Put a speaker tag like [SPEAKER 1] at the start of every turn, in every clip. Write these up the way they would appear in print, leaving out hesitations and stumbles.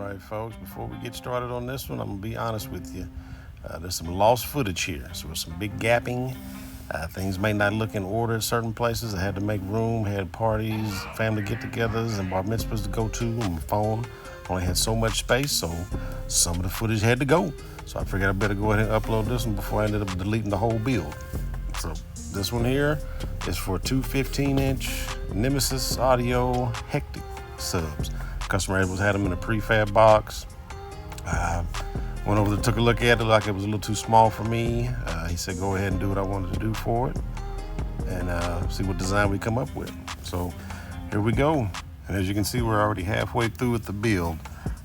[SPEAKER 1] right, folks, before we get started on this one, I'm going to be honest with you. There's some lost footage here. So there's some big gapping. Things may not look in order at certain places. I had to make room, had parties, family get-togethers, and bar mitzvahs to go to. And my phone only had so much space, so some of the footage had to go. So I figured I better go ahead and upload this one before I ended up deleting the whole build. So this one here is for two 15-inch Nemesis Audio Hectic subs. Customer had them in a prefab box. Went over, took a look at it, like it was a little too small for me. He said, go ahead and do what I wanted to do for it and see what design we come up with. So here we go. And as you can see, we're already halfway through with the build,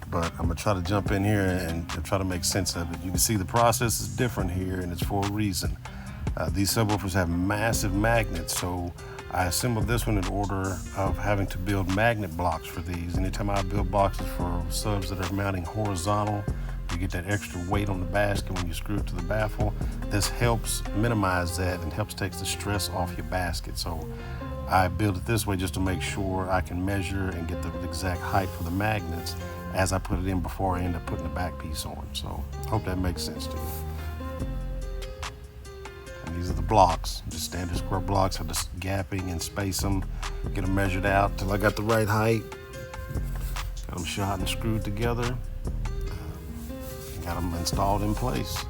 [SPEAKER 1] but I'm gonna try to jump in here and try to make sense of it. You can see the process is different here, and it's for a reason. These subwoofers have massive magnets, so I assembled this one in order of having to build magnet blocks for these. Anytime I build boxes for subs that are mounting horizontal, you get that extra weight on the basket when you screw it to the baffle. This helps minimize that and helps take the stress off your basket. So I built it this way just to make sure I can measure and get the exact height for the magnets as I put it in before I end up putting the back piece on. So I hope that makes sense to you. And these are the blocks, just standard square blocks. I just gapping and space them, get them measured out till I got the right height. Got them shot and screwed together. Got them installed in place.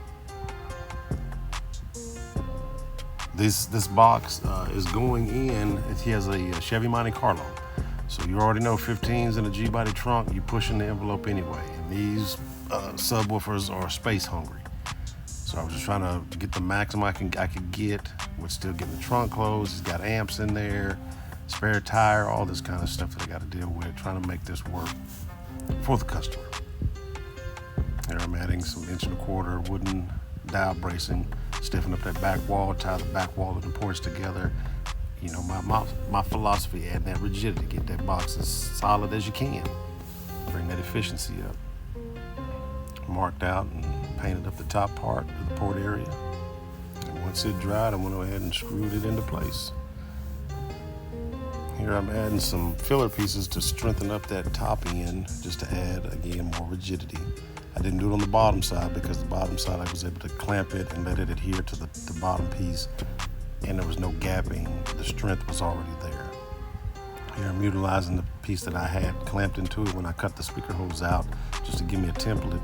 [SPEAKER 1] This box is going in. It has a Chevy Monte Carlo. So you already know 15s in a G-body trunk, you're pushing the envelope anyway. And these subwoofers are space hungry. So I was just trying to get the maximum I could get with still getting the trunk closed. It's got amps in there, spare tire, all this kind of stuff that I got to deal with, trying to make this work for the customer. Here I'm adding some 1.25 inch wooden dowel bracing, stiffen up that back wall, tie the back wall of the porch together. You know, my philosophy, add that rigidity, get that box as solid as you can, bring that efficiency up. Marked out and painted up the top part of the port area. And once it dried, I went ahead and screwed it into place. Here I'm adding some filler pieces to strengthen up that top end, just to add, again, more rigidity. I didn't do it on the bottom side because the bottom side I was able to clamp it and let it adhere to the bottom piece, and there was no gapping. The strength was already there. Here I'm utilizing the piece that I had clamped into it when I cut the speaker hose out, just to give me a template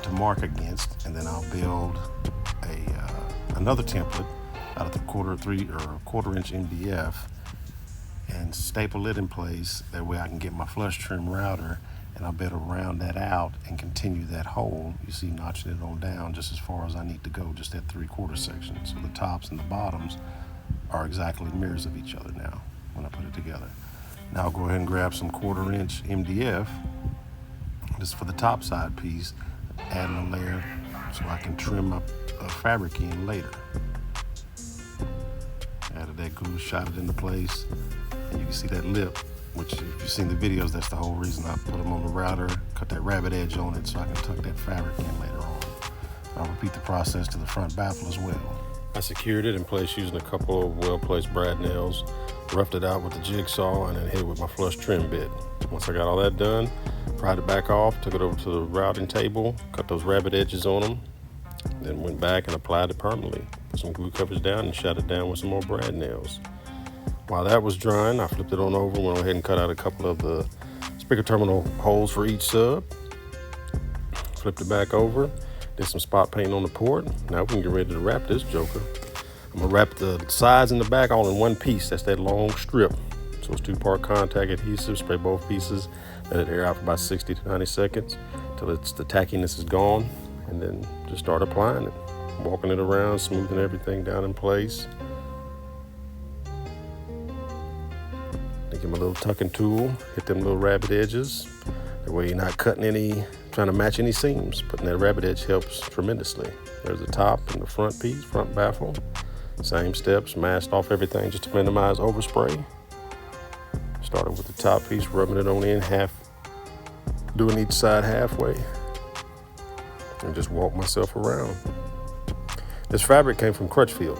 [SPEAKER 1] to mark against, and then I'll build another template out of the 1/4 inch MDF and staple it in place. That way I can get my flush trim router, and I'll be able to round that out and continue that hole. You see, notching it on down just as far as I need to go, just that 3/4 section. So the tops and the bottoms are exactly mirrors of each other now when I put it together. Now I'll go ahead and grab some 1/4 inch MDF, just for the top side piece, adding a layer so I can trim up a fabric in later. Added that glue, shot it into place, and you can see that lip, which if you've seen the videos, that's the whole reason I put them on the router, cut that rabbit edge on it so I can tuck that fabric in later on. I'll repeat the process to the front baffle as well. I secured it in place using a couple of well-placed brad nails, roughed it out with the jigsaw, and then hit it with my flush trim bit. Once I got all that done, pried it back off, took it over to the routing table, cut those rabbit edges on them, then went back and applied it permanently. Put some glue covers down and shot it down with some more brad nails. While that was drying, I flipped it on over, went ahead and cut out a couple of the speaker terminal holes for each sub. Flipped it back over, did some spot painting on the port. Now we can get ready to wrap this joker. I'm gonna wrap the sides and the back all in one piece. That's that long strip. So it's 2-part contact adhesive. Spray both pieces, let it air out for about 60 to 90 seconds till the tackiness is gone, and then just start applying it. Walking it around, smoothing everything down in place. Give them a little tucking tool, hit them little rabbit edges. That way you're not cutting trying to match any seams. Putting that rabbit edge helps tremendously. There's the top and the front piece, front baffle. Same steps, masked off everything just to minimize overspray. Started with the top piece, rubbing it on in half, doing each side halfway, and just walk myself around. This fabric came from Crutchfield.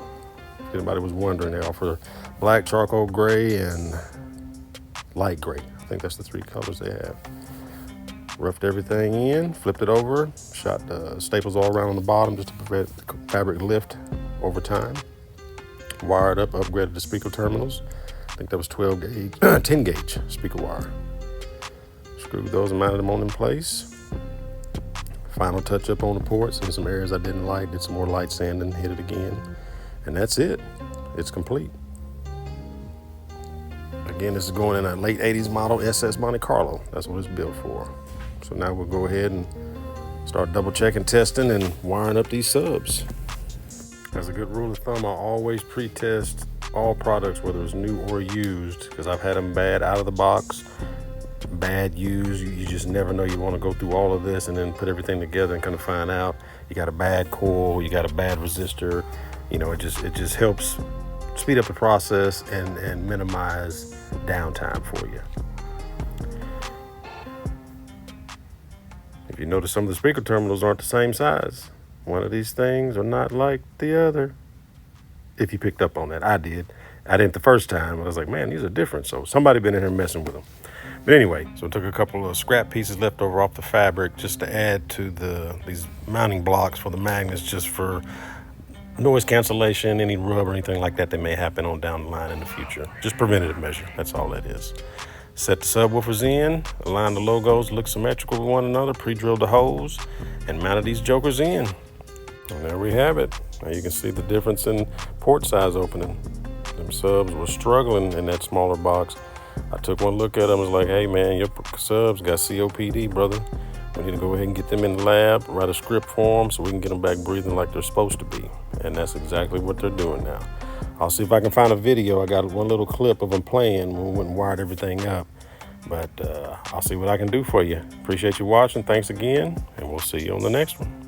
[SPEAKER 1] If anybody was wondering, they offer black, charcoal gray, and light gray. I think that's the 3 colors they have. roughed everything in, flipped it over, shot the staples all around on the bottom just to prevent the fabric lift over time. Wired up, upgraded the speaker terminals. I think that was 12 gauge, 10 gauge speaker wire. Screwed those and mounted them on in place. Final touch up on the ports and some areas I didn't like. Did some more light sanding, hit it again. And that's it. It's complete. Again, this is going in a late 80s model SS Monte Carlo. That's what it's built for. So now we'll go ahead and start double checking, testing, and wiring up these subs. As a good rule of thumb, I always pre-test all products, whether it's new or used, because I've had them bad out of the box, bad used. You just never know. You want to go through all of this and then put everything together and kind of find out you got a bad coil, you got a bad resistor. You know, it just helps speed up the process and minimize downtime for you. If you notice, some of the speaker terminals aren't the same size. One of these things are not like the other. If you picked up on that, I did. I didn't the first time, but I was like, man, these are different. So somebody been in here messing with them. But anyway, so I took a couple of scrap pieces left over off the fabric just to add to these mounting blocks for the magnets, just for noise cancellation, any rub or anything like that may happen on down the line in the future. Just preventative measure. That's all that is. Set the subwoofers in, align the logos, look symmetrical with one another, pre-drilled the holes, and mounted these jokers in. And there we have it. Now you can see the difference in port size opening. Them subs were struggling in that smaller box. I took one look at them and was like, hey man, your subs got COPD, brother. We need to go ahead and get them in the lab, write a script for them so we can get them back breathing like they're supposed to be. And that's exactly what they're doing now. I'll see if I can find a video. I got one little clip of them playing when we went and wired everything up. But I'll see what I can do for you. Appreciate you watching. Thanks again, and we'll see you on the next one.